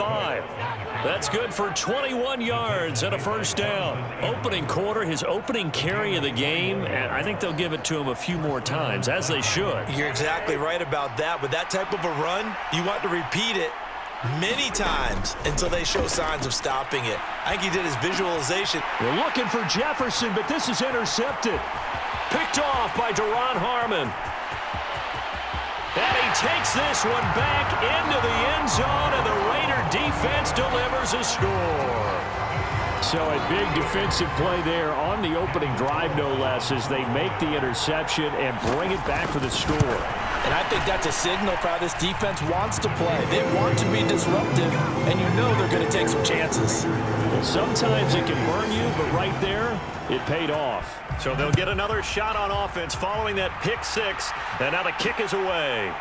25. That's good for 21 yards and a first down. Opening quarter, his opening carry of the game, and I think they'll give it to him a few more times, as they should. You're exactly right about that. With that type of a run, you want to repeat it many times until they show signs of stopping it. I think he did his visualization. We're looking for Jefferson, but this is intercepted. Picked off by Duron Harmon. And he takes this one back into the end zone, and the Raider defense delivers a score. So a big defensive play there on the opening drive, no less, as they make the interception and bring it back for the score. And I think that's a signal for how this defense wants to play. They want to be disruptive, and you know they're going to take some chances. Well, sometimes it can burn you, but right there, it paid off. So they'll get another shot on offense following that pick six, and now the kick is away.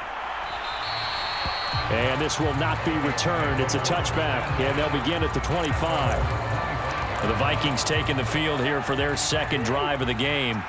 And this will not be returned. It's a touchback, and they'll begin at the 25. The Vikings taking the field here for their second drive of the game.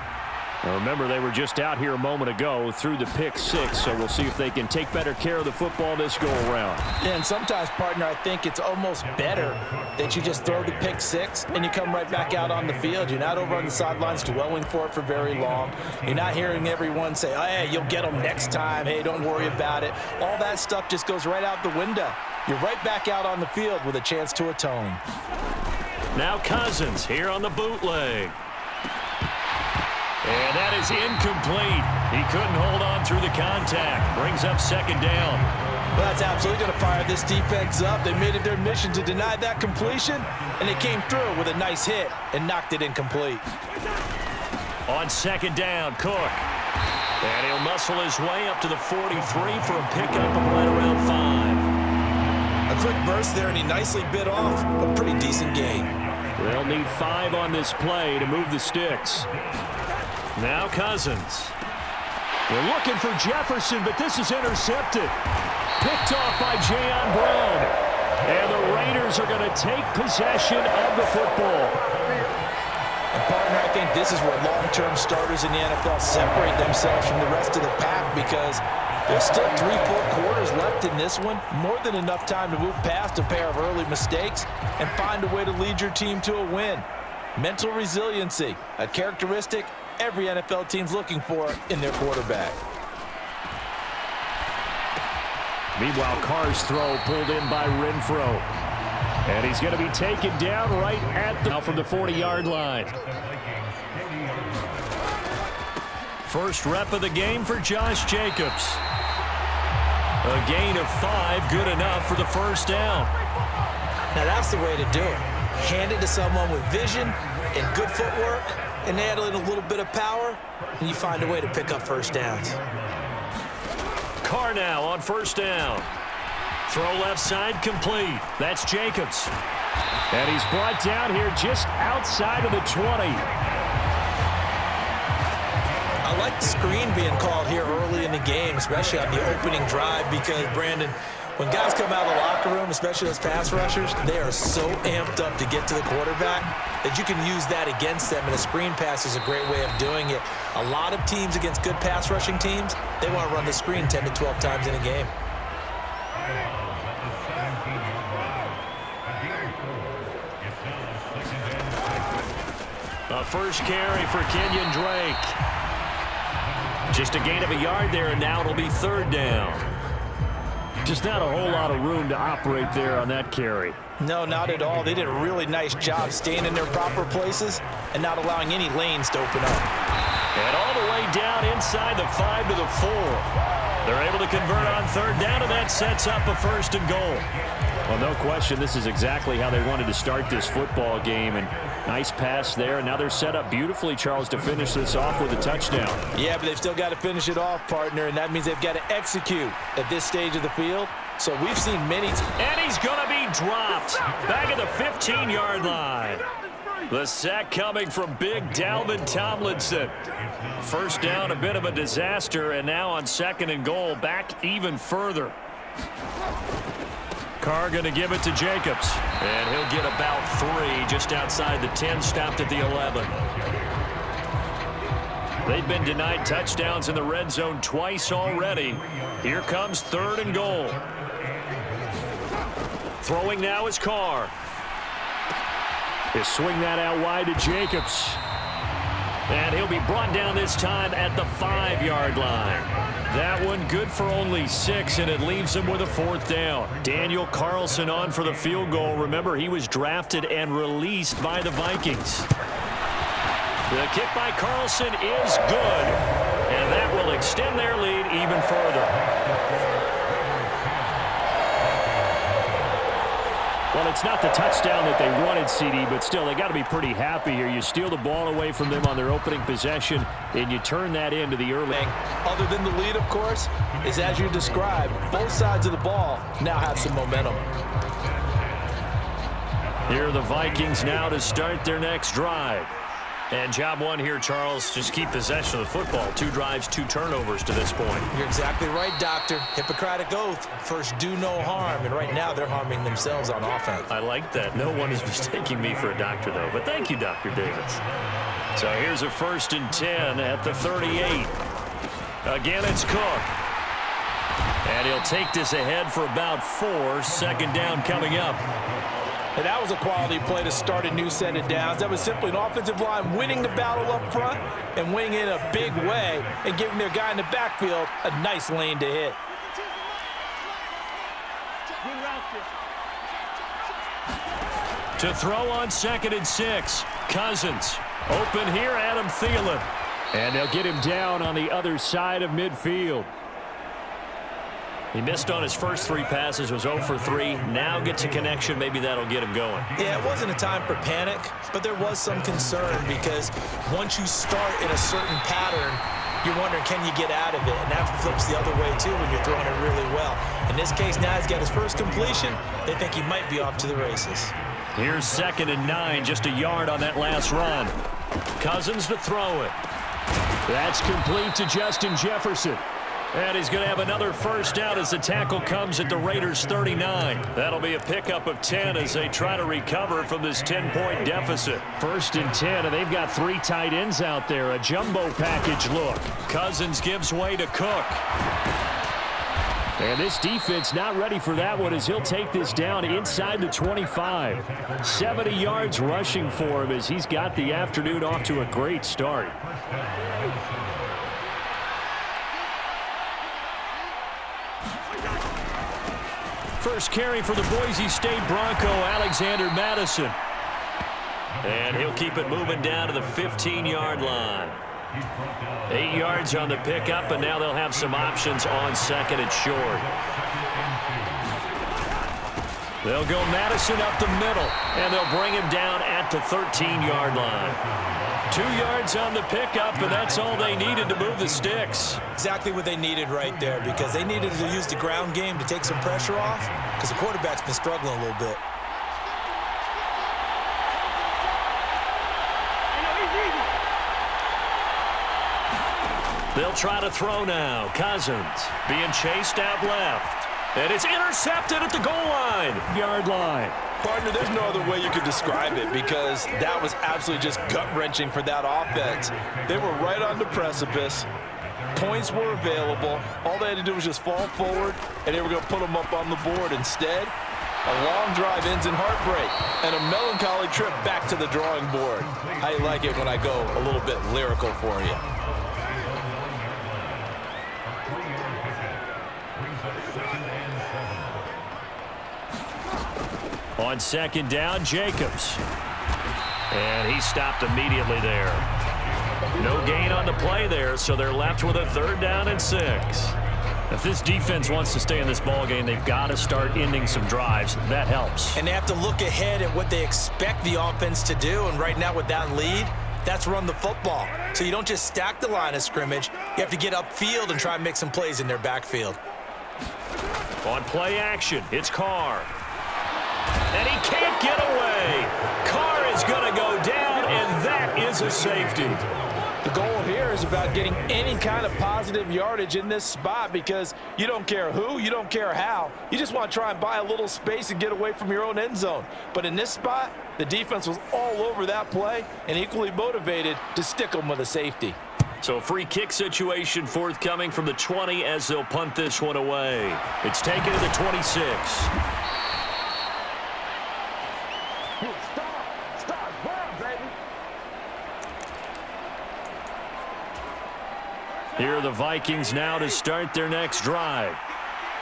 Now remember, they were just out here a moment ago through the pick six, so we'll see if they can take better care of the football this go-around. Yeah, and sometimes, partner, I think it's almost better that you just throw the pick six and you come right back out on the field. You're not over on the sidelines dwelling for it for very long. You're not hearing everyone say, oh, hey, you'll get them next time. Hey, don't worry about it. All that stuff just goes right out the window. You're right back out on the field with a chance to atone. Now Cousins here on the bootleg. And that is incomplete. He couldn't hold on through the contact. Brings up second down. Well, that's absolutely going to fire this defense up. They made it their mission to deny that completion, and they came through with a nice hit and knocked it incomplete. On second down, Cook. And he'll muscle his way up to the 43 for a pickup of right around 5. A quick burst there, and he nicely bit off a pretty decent gain. They'll need 5 on this play to move the sticks. Now Cousins. We're looking for Jefferson, but this is intercepted. Picked off by Jayon Brown. And the Raiders are going to take possession of the football. And partner, I think this is where long-term starters in the NFL separate themselves from the rest of the pack, because there's still 3-4 quarters left in this one. More than enough time to move past a pair of early mistakes and find a way to lead your team to a win. Mental resiliency, a characteristic every NFL team's looking for in their quarterback. Meanwhile, Carr's throw pulled in by Renfro. And he's going to be taken down right at the now from the 40-yard line. First rep of the game for Josh Jacobs. A gain of 5, good enough for the first down. Now that's the way to do it. Hand it to someone with vision and good footwork, and add in a little bit of power, and you find a way to pick up first downs. Carr now on first down. Throw left side complete. That's Jacobs. And he's brought down here just outside of the 20. I like the screen being called here early in the game, especially on the opening drive, because, Brandon, when guys come out of the locker room, especially those pass rushers, they are so amped up to get to the quarterback that you can use that against them, and a screen pass is a great way of doing it. A lot of teams against good pass rushing teams, they want to run the screen 10 to 12 times in a game. A first carry for Kenyon Drake. Just a gain of a yard there, and now it'll be third down. Just not a whole lot of room to operate there on that carry. No, not at all. They did a really nice job staying in their proper places and not allowing any lanes to open up. And all the way down inside the 5 to the 4. They're able to convert on third down, and that sets up a first and goal. Well, no question, this is exactly how they wanted to start this football game. And nice pass there. And now they're set up beautifully, Charles, to finish this off with a touchdown. Yeah, but they've still got to finish it off, partner, and that means they've got to execute at this stage of the field. So we've seen many. And he's going to be dropped back at the 15-yard line. The sack coming from big Dalvin Tomlinson. First down, a bit of a disaster, and now on second and goal, back even further. Carr going to give it to Jacobs. And he'll get about 3 just outside the 10, stopped at the 11. They've been denied touchdowns in the red zone twice already. Here comes third and goal. Throwing now is Carr. He'll swing that out wide to Jacobs. And he'll be brought down this time at the 5-yard line. That one good for only 6, and it leaves him with a 4th down. Daniel Carlson on for the field goal. Remember, he was drafted and released by the Vikings. The kick by Carlson is good, and that will extend their lead even further. Well, it's not the touchdown that they wanted, CD, but still, they got to be pretty happy here. You steal the ball away from them on their opening possession, and you turn that into the early. Other than the lead, of course, is as you described, both sides of the ball now have some momentum. Here are the Vikings now to start their next drive. And job one here, Charles, just keep possession of the football. 2 drives, 2 turnovers to this point. You're exactly right, Doctor. Hippocratic oath. First, do no harm. And right now, they're harming themselves on offense. I like that. No one is mistaking me for a doctor, though. But thank you, Dr. Davis. So here's a 1st and 10 at the 38. Again, it's Cook. And he'll take this ahead for about 4. 2nd down coming up. And that was a quality play to start a new set of downs. That was simply an offensive line winning the battle up front and winning in a big way and giving their guy in the backfield a nice lane to hit. To throw on 2nd and 6. Cousins. Open here, Adam Thielen. And they'll get him down on the other side of midfield. He missed on his first 3 passes, was 0 for 3. Now gets a connection. Maybe that'll get him going. Yeah, it wasn't a time for panic, but there was some concern because once you start in a certain pattern, you're wondering, can you get out of it? And that flips the other way, too, when you're throwing it really well. In this case, now he's got his first completion. They think he might be off to the races. Here's 2nd and 9, just a yard on that last run. Cousins to throw it. That's complete to Justin Jefferson. And he's going to have another 1st down as the tackle comes at the Raiders' 39. That'll be a pickup of 10 as they try to recover from this 10-point deficit. 1st and 10, and they've got 3 tight ends out there. A jumbo package look. Cousins gives way to Cook. And this defense not ready for that one as he'll take this down inside the 25. 70 yards rushing for him as he's got the afternoon off to a great start. First carry for the Boise State Bronco, Alexander Madison. And he'll keep it moving down to the 15-yard line. 8 yards on the pickup, and now they'll have some options on 2nd and short. They'll go Madison up the middle, and they'll bring him down at the 13-yard line. 2 yards on the pickup, and that's all they needed to move the sticks. Exactly what they needed right there because they needed to use the ground game to take some pressure off because the quarterback's been struggling a little bit. They'll try to throw now. Cousins being chased out left. And it's intercepted at the goal line. Yard line. Partner, there's no other way you could describe it because that was absolutely just gut-wrenching for that offense. They were right on the precipice. Points were available. All they had to do was just fall forward, and they were going to put them up on the board. Instead, a long drive ends in heartbreak and a melancholy trip back to the drawing board. I like it when I go a little bit lyrical for you. On 2nd down, Jacobs. And he stopped immediately there. No gain on the play there, so they're left with a 3rd down and 6. If this defense wants to stay in this ballgame, they've got to start ending some drives. That helps. And they have to look ahead at what they expect the offense to do. And right now with that lead, that's run the football. So you don't just stack the line of scrimmage. You have to get upfield and try and make some plays in their backfield. On play action, it's Carr. And he can't get away. Carr is going to go down, and that is a safety. The goal here is about getting any kind of positive yardage in this spot because you don't care who, you don't care how. You just want to try and buy a little space and get away from your own end zone. But in this spot, the defense was all over that play and equally motivated to stick them with a safety. So a free kick situation forthcoming from the 20 as they'll punt this one away. It's taken to the 26. Here are the Vikings now to start their next drive.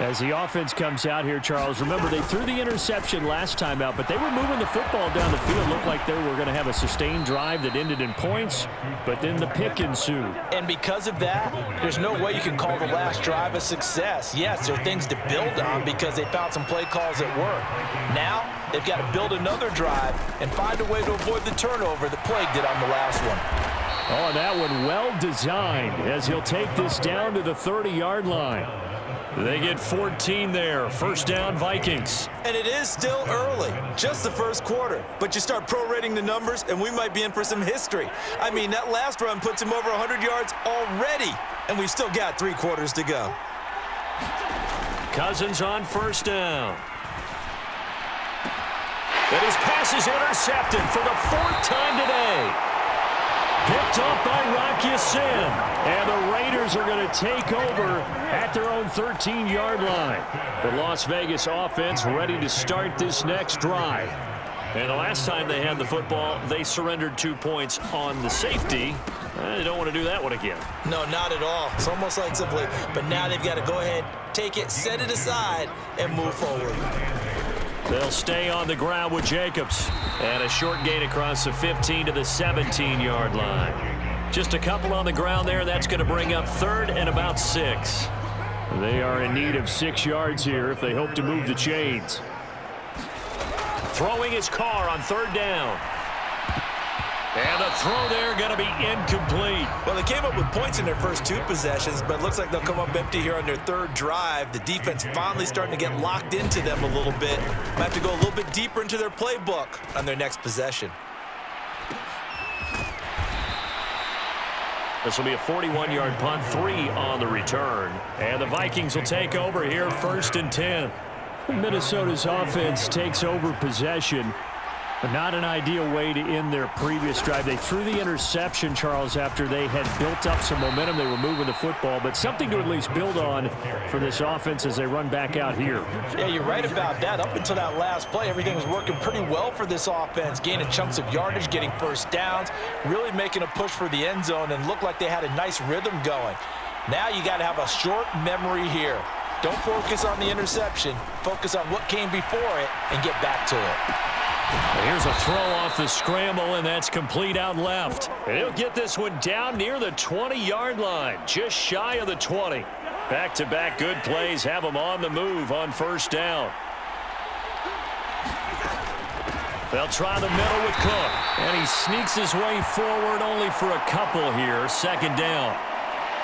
As the offense comes out here, Charles, remember they threw the interception last time out, but they were moving the football down the field. Looked like they were going to have a sustained drive that ended in points, but then the pick ensued. And because of that, there's no way you can call the last drive a success. Yes, there are things to build on because they found some play calls that work. Now, they've got to build another drive and find a way to avoid the turnover that plagued it on the last one. Oh, that one well designed as he'll take this down to the 30-yard line. They get 14 there. First down, Vikings. And it is still early, just the first quarter. But you start prorating the numbers, and we might be in for some history. I mean, that last run puts him over 100 yards already, and we've still got 3 quarters to go. Cousins on first down. And his pass is intercepted for the 4th time today. Picked off by QRT. And the Raiders are going to take over at their own 13-yard line. The Las Vegas offense ready to start this next drive. And the last time they had the football, they surrendered 2 points on the safety. They don't want to do that one again. No, not at all. It's almost like simply, but now they've got to go ahead, take it, set it aside, and move forward. They'll stay on the ground with Jacobs. And a short gain across the 15 to the 17-yard line. Just a couple on the ground there. That's going to bring up 3rd and about 6. They are in need of 6 yards here if they hope to move the chains. Throwing his car on 3rd down. And the throw there going to be incomplete. Well, they came up with points in their first 2 possessions, but it looks like they'll come up empty here on their 3rd drive. The defense finally starting to get locked into them a little bit. Might have to go a little bit deeper into their playbook on their next possession. This will be a 41-yard punt, 3 on the return. And the Vikings will take over here, 1st and 10. Minnesota's offense takes over possession. But not an ideal way to end their previous drive. They threw the interception, Charles, after they had built up some momentum. They were moving the football, but something to at least build on for this offense as they run back out here. Yeah, you're right about that. Up until that last play, everything was working pretty well for this offense, gaining chunks of yardage, getting first downs, really making a push for the end zone, and looked like they had a nice rhythm going. Now you got to have a short memory here. Don't focus on the interception. Focus on what came before it and get back to it. Here's a throw off the scramble, and that's complete out left. He'll get this one down near the 20-yard line, just shy of the 20. Back-to-back good plays have him on the move on first down. They'll try the middle with Cook, and he sneaks his way forward only for a couple here. 2nd down.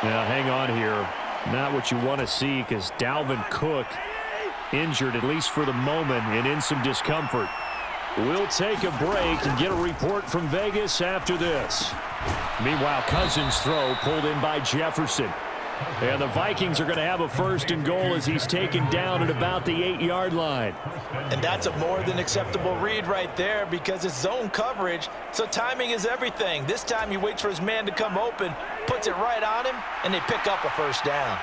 Now, hang on here. Not what you want to see because Dalvin Cook injured, at least for the moment, and in some discomfort. We'll take a break and get a report from Vegas after this. Meanwhile, Cousins' throw pulled in by Jefferson. And the Vikings are going to have a 1st and goal as he's taken down at about the 8-yard line. And that's a more than acceptable read right there because it's zone coverage, so timing is everything. This time he waits for his man to come open, puts it right on him, and they pick up a first down.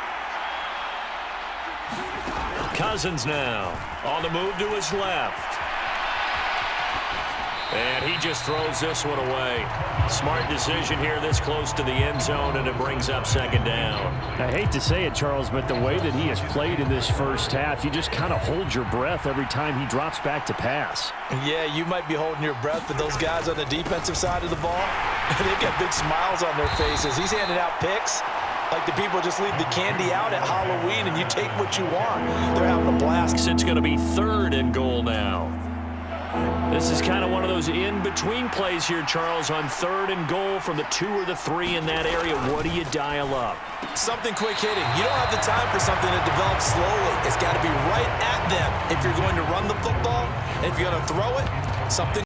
Cousins now on the move to his left. And he just throws this one away. Smart decision here this close to the end zone, and it brings up 2nd down. I hate to say it, Charles, but the way that he has played in this first half, you just kind of hold your breath every time he drops back to pass. Yeah, you might be holding your breath, but those guys on the defensive side of the ball, they've got big smiles on their faces. He's handing out picks like the people just leave the candy out at Halloween and you take what you want. They're having a blast. It's going to be 3rd and goal now. This is kind of one of those in-between plays here, Charles, on 3rd and goal from the 2 or the 3 in that area. What do you dial up? Something quick hitting. You don't have the time for something that develops slowly. It's got to be right at them if you're going to run the football. And if you're going to throw it, something